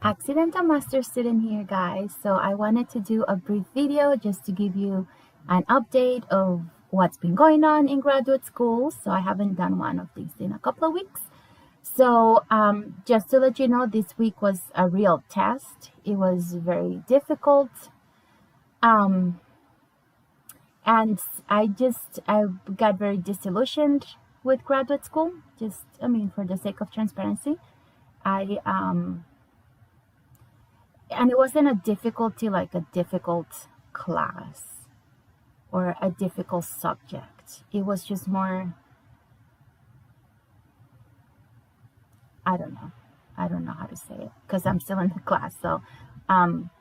Accidental master student here, guys. So I wanted to do a brief video just to give you an update of what's been going on in graduate school. So I haven't done one of these in a couple of weeks. So just to let you know, this week was a real test. It was very difficult. Um, and I got very disillusioned with graduate school. For the sake of transparency, I and it wasn't a difficulty like a difficult class or a difficult subject. It was just more, I don't know. I don't know how to say it because I'm still in the class. So um,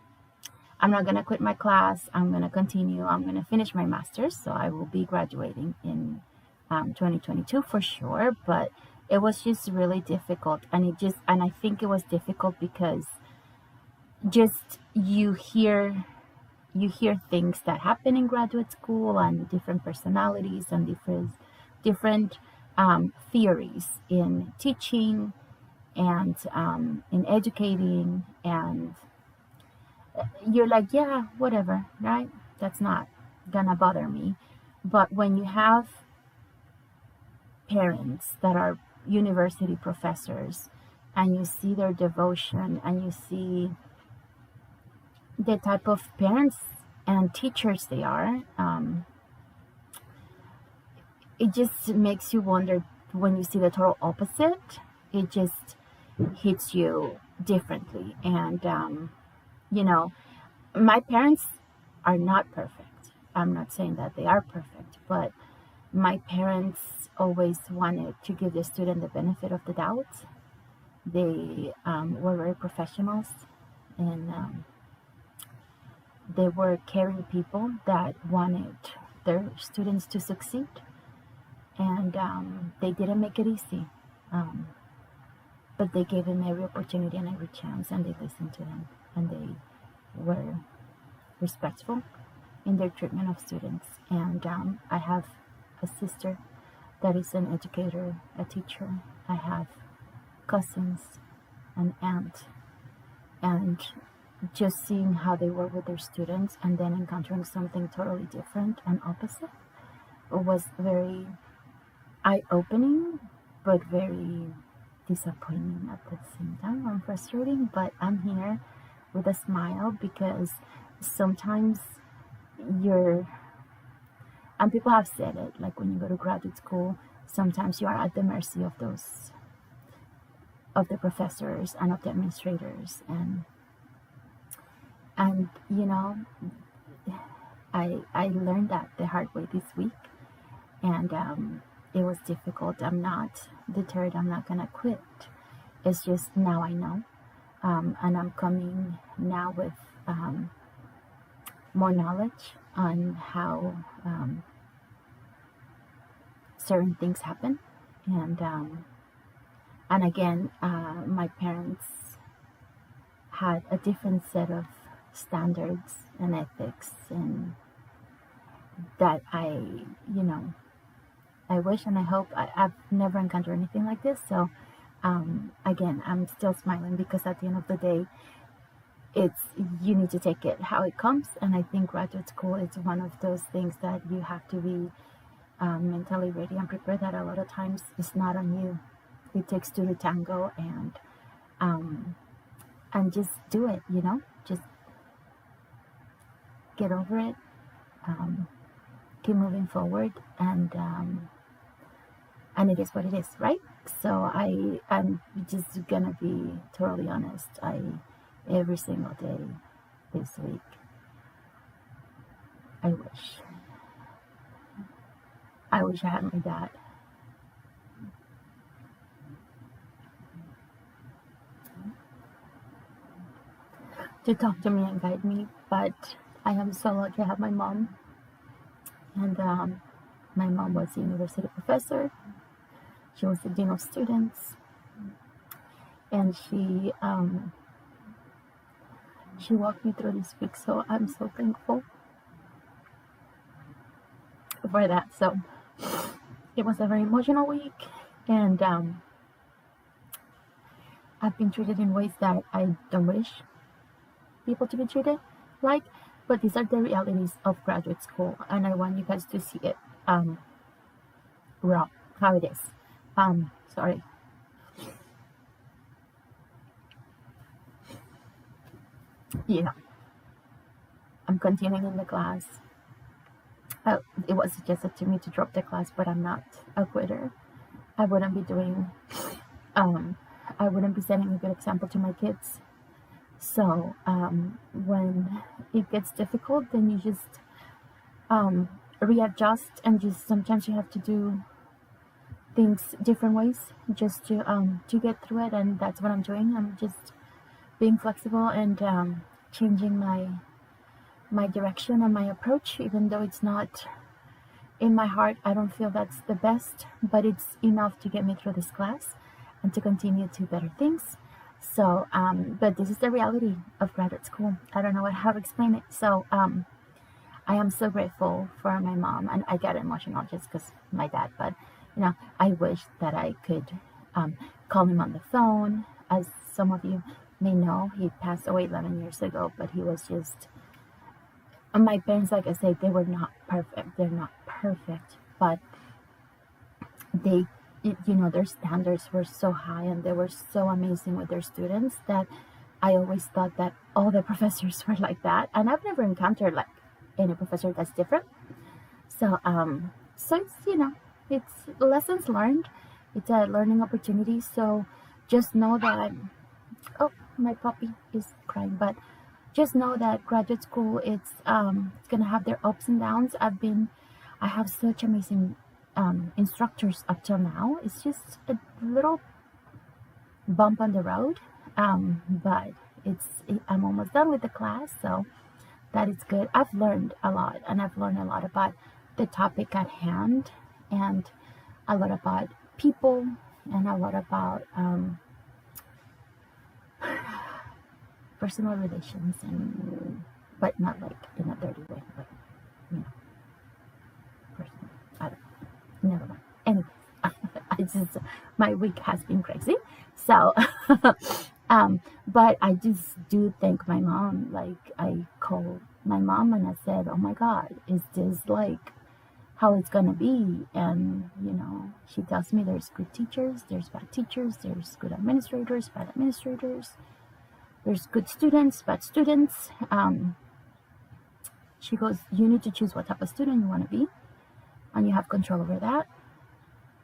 I'm not going to quit my class. I'm going to continue. I'm going to finish my master's. So I will be graduating in 2022 for sure. But it was just really difficult. And I think it was difficult because just you hear things that happen in graduate school and different personalities and different theories in teaching and in educating, and you're like, yeah, whatever, right? That's not gonna bother me. But when you have parents that are university professors and you see their devotion and you see the type of parents and teachers they are, it just makes you wonder. When you see the total opposite, it just hits you differently. And you know, my parents are not perfect. I'm not saying that they are perfect, but my parents always wanted to give the student the benefit of the doubt. They were very professionals, and they were caring people that wanted their students to succeed, and they didn't make it easy. But they gave them every opportunity and every chance, and they listened to them, and they were respectful in their treatment of students. And I have a sister that is an educator, a teacher. I have cousins, an aunt, and just seeing how they were with their students and then encountering something totally different and opposite was very eye-opening, but very disappointing at the same time. I'm frustrating, but I'm here with a smile because sometimes you're, and people have said it, like when you go to graduate school, sometimes you are at the mercy of the professors and of the administrators, and you know, I learned that the hard way this week, and it was difficult. I'm not deterred. I'm not gonna quit. It's just now I know, and I'm coming now with more knowledge on how certain things happen, and again, my parents had a different set of standards and ethics, and that I wish and I hope I've never encountered anything like this. So again, I'm still smiling because at the end of the day, it's, you need to take it how it comes. And I think graduate school is one of those things that you have to be mentally ready and prepared, that a lot of times it's not on you. It takes two to tango, and just do it, just get over it, keep moving forward, and it is what it is, right? So I'm just gonna be totally honest. Every single day this week, I wish I had my dad to talk to me and guide me, but I am so lucky I have my mom. And my mom was a university professor. She was the dean of students, and she walked me through this week. So I'm so thankful for that. So it was a very emotional week, and I've been treated in ways that I don't wish people to be treated like, but these are the realities of graduate school, and I want you guys to see it raw, how it is. Sorry. Yeah, I'm continuing in the class. It was suggested to me to drop the class, but I'm not a quitter. I wouldn't be doing, um, I wouldn't be setting a good example to my kids. So when it gets difficult, then you just readjust, and just sometimes you have to do things different ways just to get through it, and that's what I'm doing. I'm just being flexible and changing my direction and my approach, even though it's not in my heart. I don't feel that's the best, but it's enough to get me through this class and to continue to better things. So, but this is the reality of graduate school. I don't know how to explain it. So, I am so grateful for my mom, and I get emotional just because my dad, but I wish that I could call him on the phone. As some of you may know, he passed away 11 years ago, but he was just, my parents, like I said, they were not perfect. They're not perfect, but they, their standards were so high and they were so amazing with their students that I always thought that all the professors were like that. And I've never encountered like any professor that's different. So, so it's lessons learned. It's a learning opportunity. So just know that, oh, my puppy is crying, but just know that graduate school, it's gonna have their ups and downs. I have such amazing instructors up till now. It's just a little bump on the road, but I'm almost done with the class, so that is good. I've learned a lot, and I've learned a lot about the topic at hand, and a lot about people, and a lot about personal relations, but not like in a dirty way, but personal. I don't know. Never mind. Anyways, my week has been crazy. So, but I just do thank my mom. Like, I called my mom and I said, "Oh my God, is this like how it's gonna be?" And she tells me there's good teachers, there's bad teachers, there's good administrators, bad administrators, there's good students, bad students. She goes, "You need to choose what type of student you want to be, and you have control over that,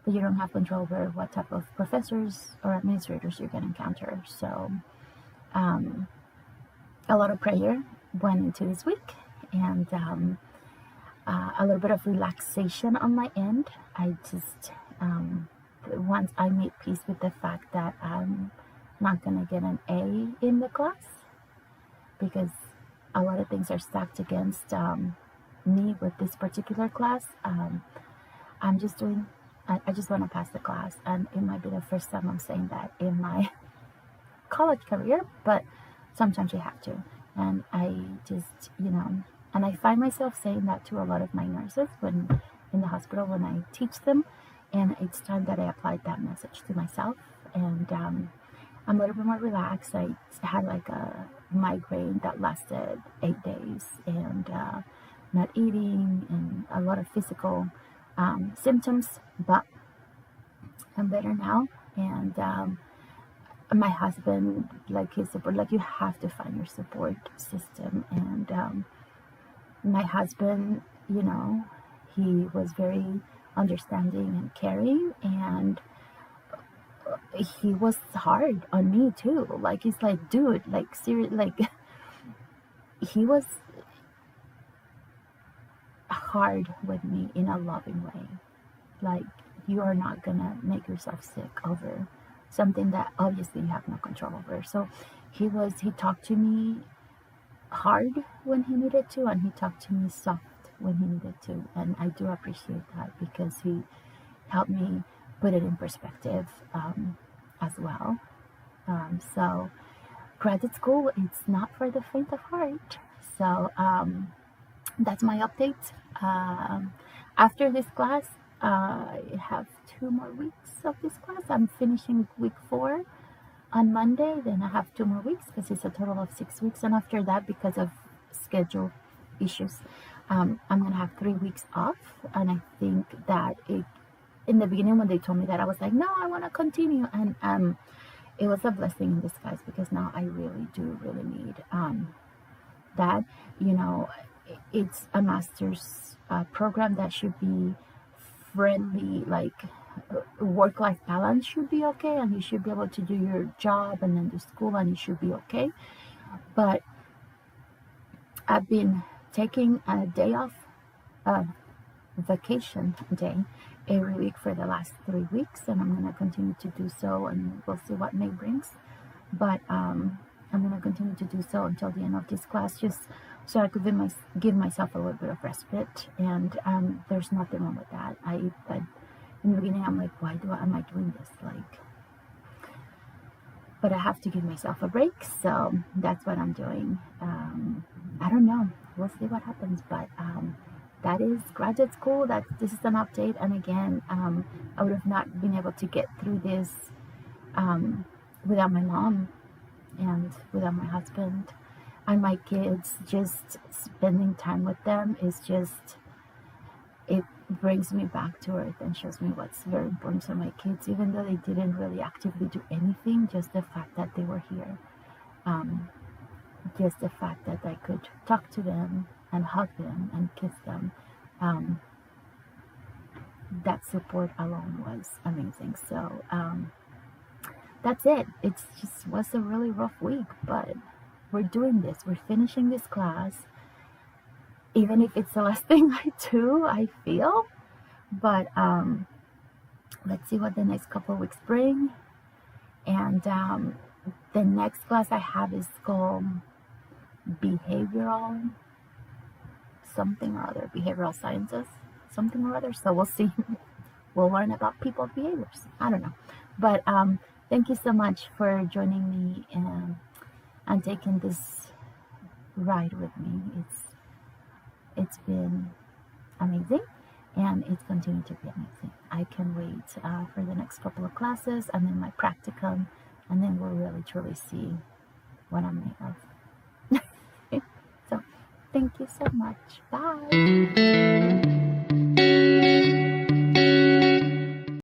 but you don't have control over what type of professors or administrators you're going to encounter." So a lot of prayer went into this week, and a little bit of relaxation on my end. I just, once I made peace with the fact that I'm not going to get an A in the class, because a lot of things are stacked against me with this particular class. I'm just doing, I just want to pass the class, and it might be the first time I'm saying that in my college career, but sometimes you have to. And I just, and I find myself saying that to a lot of my nurses when in the hospital when I teach them, and it's time that I applied that message to myself. And I'm a little bit more relaxed. I had like a migraine that lasted 8 days, and not eating, and a lot of physical symptoms, but I'm better now. And my husband, like his support, like you have to find your support system. And my husband, he was very understanding and caring, and he was hard on me too. Like, he's like, dude, like, seriously, like, he was hard with me in a loving way. Like, you are not gonna make yourself sick over something that obviously you have no control over. So he talked to me hard when he needed to, and he talked to me soft when he needed to. And I do appreciate that, because he helped me put it in perspective as well. So graduate school, it's not for the faint of heart. So that's my update. After this class, I have 2 more weeks of this class. I'm finishing week 4 on Monday. Then I have 2 more weeks because it's a total of 6 weeks. And after that, because of schedule issues, I'm gonna have 3 weeks off. And I think that in the beginning when they told me that, I was like, no, I want to continue. And it was a blessing in disguise because now I really do really need that. You know, it's a master's program that should be friendly, like work-life balance should be okay, and you should be able to do your job and then do school, and you should be okay. But I've been taking a day off, a vacation day, every week for the last 3 weeks, and I'm going to continue to do so, and we'll see what May brings. But I'm going to continue to do so until the end of this class, just so I could give myself a little bit of respite. And there's nothing wrong with that. But in the beginning, I'm like, am I doing this? Like, but I have to give myself a break, so that's what I'm doing. I don't know. We'll see what happens, but that is graduate school. This is an update, and again, I would have not been able to get through this without my mom and without my husband and my kids. Just spending time with them is just, it brings me back to earth and shows me what's very important to my kids, even though they didn't really actively do anything. Just the fact that they were here, just the fact that I could talk to them and hug them and kiss them, that support alone was amazing. So that's it. It's just was a really rough week, but we're doing this. We're finishing this class, even if it's the last thing I do, I feel. But let's see what the next couple of weeks bring. And the next class I have is called behavioral something or other, behavioral sciences, something or other. So we'll see. We'll learn about people's behaviors. I don't know. But thank you so much for joining me and taking this ride with me. It's been amazing, and it's continuing to be amazing. I can wait for the next couple of classes and then my practicum, and then we'll really truly see what I'm made of. So thank you so much. Bye.